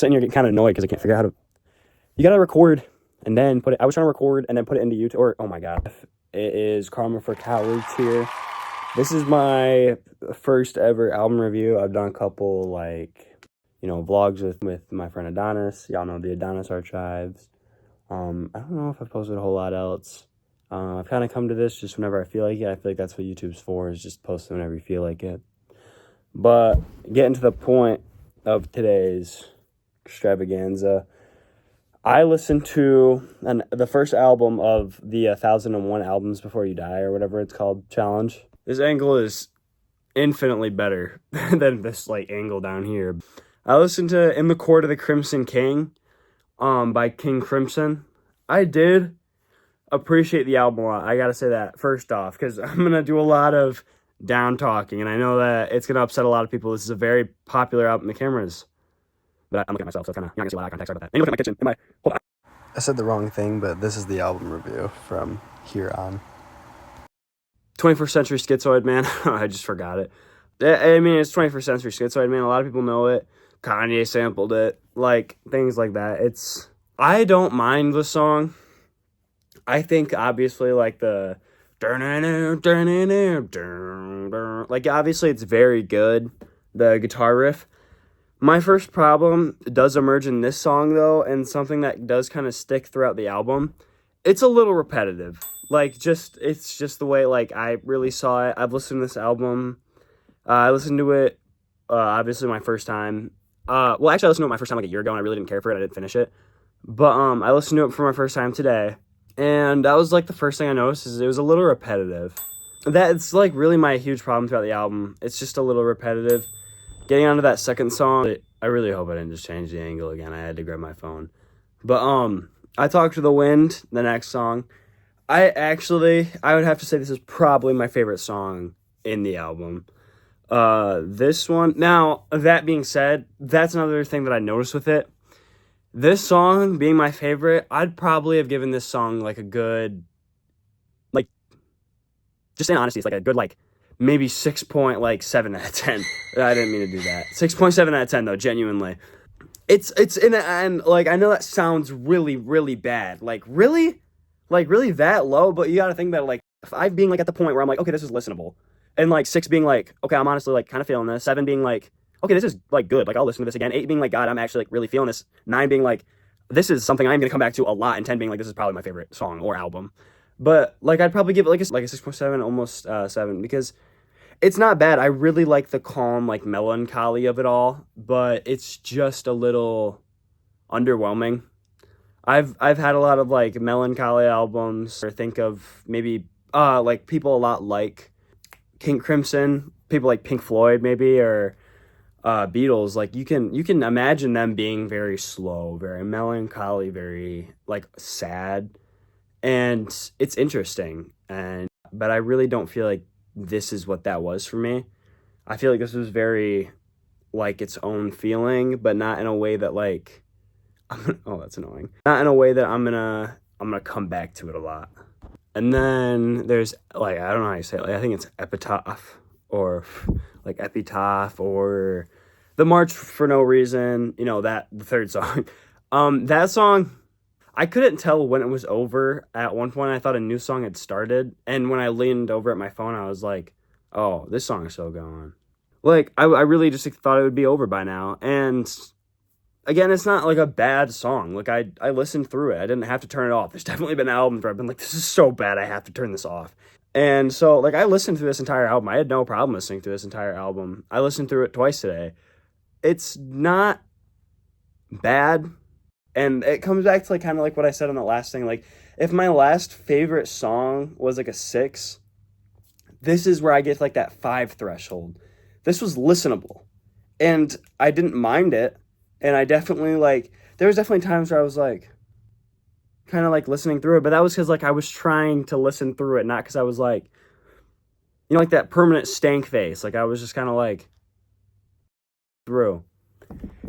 sitting here getting kind of annoyed because I can't figure out how to. You gotta record and then put it. I was trying to record and then put it into YouTube. Or oh my god, it is Karma for Cowards here. This is my first ever album review. I've done a couple vlogs with my friend Adonis. Y'all know the Adonis Archives. I don't know if I've posted a whole lot else. I've kind of come to this just whenever I feel like it. I feel like that's what YouTube's for, is just post whenever you feel like it. But getting to the point of today's extravaganza, I listened to the first album of the 1001 Albums Before You Die, or whatever it's called, challenge. This angle is infinitely better than this angle down here. I listened to In the Court of the Crimson King by King Crimson. I did appreciate the album a lot. I gotta say that first off, because I'm gonna do a lot of down talking, and I know that it's gonna upset a lot of people. This is a very popular album. The cameras, but I'm looking at myself, so it's kind of, you're not gonna see a lot of eye contact. Sorry about that. And you look at my kitchen. Hold on. I said the wrong thing, but this is the album review from here on. 21st Century Schizoid Man. I just forgot it. I mean, it's 21st Century Schizoid Man. A lot of people know it. Kanye sampled it. Things like that. I don't mind the song. I think, obviously, the... obviously, it's very good, the guitar riff. My first problem does emerge in this song, though, and something that does kind of stick throughout the album. It's a little repetitive. It's just the way, I really saw it. I've listened to this album. I listened to it, obviously, my first time. Actually, I listened to it my first time, a year ago, and I really didn't care for it. I didn't finish it. But, I listened to it for my first time today, and that was, the first thing I noticed, is it was a little repetitive. That's, really my huge problem throughout the album. It's just a little repetitive. Getting onto that second song, I really hope I didn't just change the angle again. I had to grab my phone. But, I Talk to the Wind, the next song. I would have to say this is probably my favorite song in the album. This one, now, that being said, that's another thing that I noticed with it. This song being my favorite, I'd probably have given this song, a good, just in honesty, it's a good, maybe 6.7 out of 10. I didn't mean to do that. 6.7 out of 10, though, genuinely. It's in the end, I know that sounds really, really bad. Really? Really that low? But you gotta think about it, 5 being, at the point where I'm okay, this is listenable. And, 6 being, okay, I'm honestly, kind of feeling this. 7 being, okay, this is, good. I'll listen to this again. 8 being, God, I'm actually, really feeling this. 9 being, this is something I'm gonna come back to a lot. And 10 being, this is probably my favorite song or album. But, I'd probably give it, a 6.7, almost 7, because it's not bad. I really like the calm, melancholy of it all, but it's just a little underwhelming. I've had a lot of, melancholy albums, or think of maybe, people a lot like King Crimson, people like Pink Floyd, maybe, or Beatles. You can imagine them being very slow, very melancholy, very, sad, and it's interesting, but I really don't feel like this is what that was for me. I feel like this was very, its own feeling, but not in a way that, oh, that's annoying. Not in a way that I'm gonna come back to it a lot. And then there's, I don't know how you say it. I think it's Epitaph, or, Epitaph, or The March for No Reason, the third song. That song, I couldn't tell when it was over. At one point, I thought a new song had started, and when I leaned over at my phone, I was like, oh, this song is still going. I really just thought it would be over by now, and again, it's not, a bad song. I listened through it. I didn't have to turn it off. There's definitely been albums where I've been this is so bad, I have to turn this off. And so, I listened through this entire album. I had no problem listening to this entire album. I listened through it twice today. It's not bad. And it comes back to, kind of what I said on the last thing. If my last favorite song was, a 6, this is where I get, that 5 threshold. This was listenable. And I didn't mind it. And I definitely, there was definitely times where I was, kind of, listening through it. But that was because, I was trying to listen through it, not because I was, that permanent stank face. I was just kind of, through.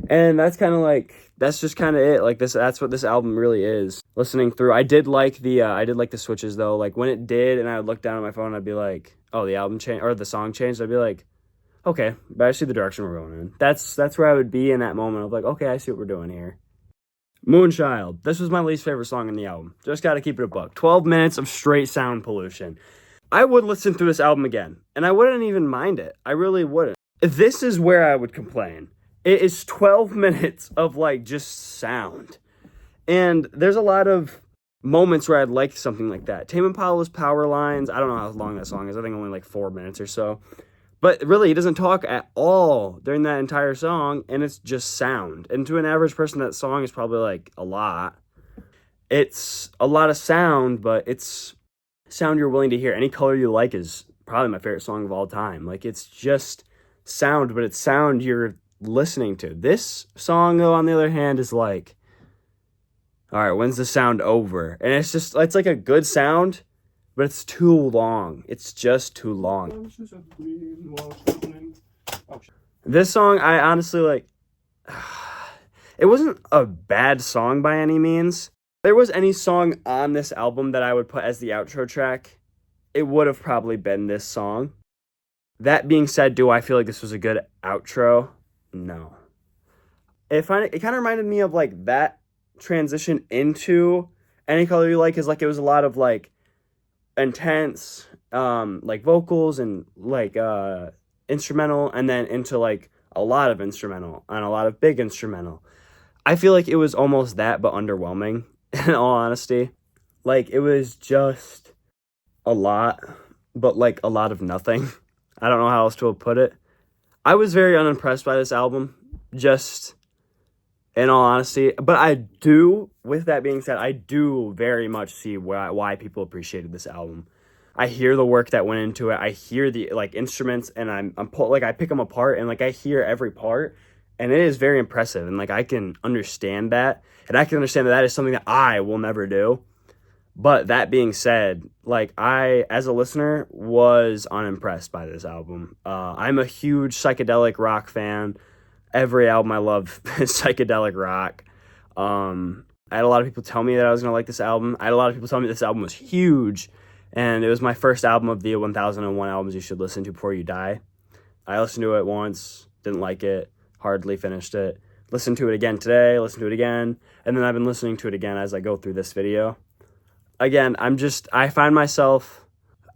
And that's kind of, that's just kind of it. That's what this album really is. Listening through. I did like the switches, though. When it did, and I would look down at my phone, I'd be like, oh, the album changed, or the song changed. I'd be like, okay, but I see the direction we're going in. That's where I would be in that moment of like, okay, I see what we're doing here. Moonchild. This was my least favorite song in the album. Just got to keep it a buck. 12 minutes of straight sound pollution. I would listen through this album again, and I wouldn't even mind it. I really wouldn't. This is where I would complain. It is 12 minutes of like just sound. And there's a lot of moments where I'd like something like that. Tame Impala's Power Lines. I don't know how long that song is. I think only like 4 minutes or so. But really, he doesn't talk at all during that entire song, and it's just sound. And to an average person, that song is probably like a lot. It's a lot of sound, but it's sound you're willing to hear. Any Color You Like is probably my favorite song of all time. Like, it's just sound, but it's sound you're listening to. This song, though, on the other hand, is like, all right, when's the sound over? And it's like a good sound, but it's too long. It's just too long. This song, I honestly like. It wasn't a bad song by any means. If there was any song on this album that I would put as the outro track, it would have probably been this song. That being said, do I feel like this was a good outro? No. It kind of reminded me of like that transition into Any Color You Like, is like it was a lot of like intense like vocals and like instrumental, and then into like a lot of instrumental and a lot of big instrumental. I feel like it was almost that, but underwhelming, in all honesty. Like, it was just a lot, but like a lot of nothing. I don't know how else to put it. I was very unimpressed by this album, just in all honesty. But I do, with that being said, I do very much see why people appreciated this album. I hear the work that went into it. I hear the like instruments, and I pick them apart, and like I hear every part, and it is very impressive. And like I can understand that, and I can understand that is something that I will never do. But that being said, like I, as a listener, was unimpressed by this album. I'm a huge psychedelic rock fan. Every album I love is psychedelic rock. I had a lot of people tell me that I was going to like this album. I had a lot of people tell me this album was huge, and it was my first album of the 1001 albums you should listen to before you die. I listened to it once, didn't like it, hardly finished it. Listened to it again today, listened to it again, and then I've been listening to it again as I go through this video. Again, I find myself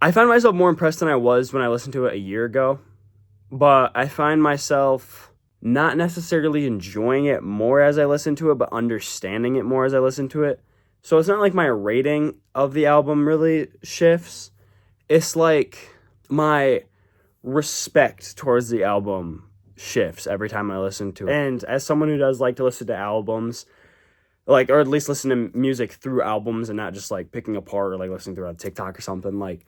more impressed than I was when I listened to it a year ago, but I find myself not necessarily enjoying it more as I listen to it, but understanding it more as I listen to it. So it's not like my rating of the album really shifts. It's like my respect towards the album shifts every time I listen to it. And as someone who does like to listen to albums, like, or at least listen to music through albums and not just like picking apart or like listening through a TikTok or something, like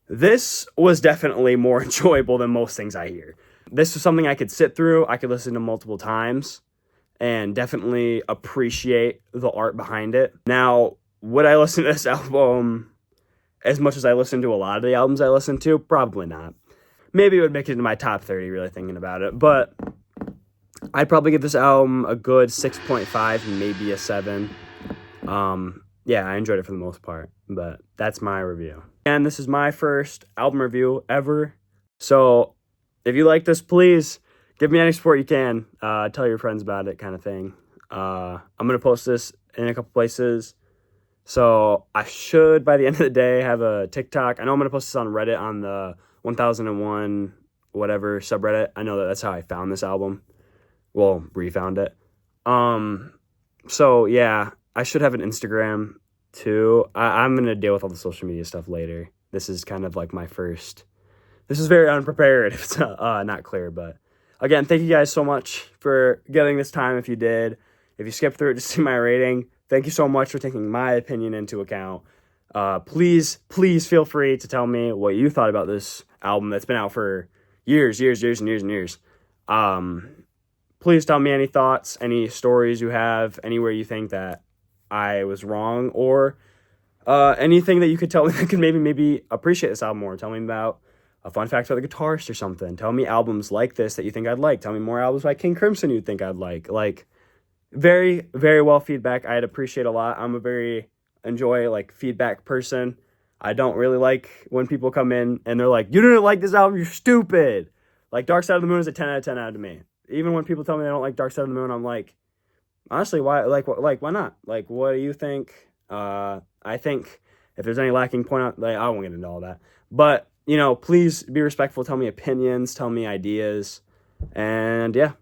this was definitely more enjoyable than most things I hear. This was something I could sit through, I could listen to multiple times, and definitely appreciate the art behind it. Now, would I listen to this album as much as I listen to a lot of the albums I listen to? Probably not. Maybe it would make it into my top 30, really thinking about it, but I'd probably give this album a good 6.5, maybe a 7. Yeah, I enjoyed it for the most part, but that's my review. And this is my first album review ever, so if you like this, please give me any support you can. Tell your friends about it, kind of thing. I'm going to post this in a couple places, so I should, by the end of the day, have a TikTok. I know I'm going to post this on Reddit on the 1001 whatever subreddit. I know that's how I found this album. Well, refound it. So yeah, I should have an Instagram too. I'm going to deal with all the social media stuff later. This is kind of like my first. This is very unprepared if it's not clear, but again, thank you guys so much for getting this time if you did. If you skipped through it to see my rating, thank you so much for taking my opinion into account. Please feel free to tell me what you thought about this album that's been out for years. Please tell me any thoughts, any stories you have, anywhere you think that I was wrong, or anything that you could tell me that could maybe appreciate this album more. Tell me about a fun fact about the guitarist or something. Tell me albums like this that you think I'd like. Tell me more albums by King Crimson you'd think I'd like. Like, very, very well feedback. I'd appreciate a lot. I'm a very enjoy like feedback person. I don't really like when people come in and they're like, you didn't like this album, you're stupid. Like, Dark Side of the Moon is a 10 out of 10 out of me. Even when people tell me they don't like Dark Side of the Moon, I'm like, honestly, why? Like, why not? Like, what do you think? I think if there's any lacking point out, like, I won't get into all that. But, you know, please be respectful. Tell me opinions. Tell me ideas. And yeah.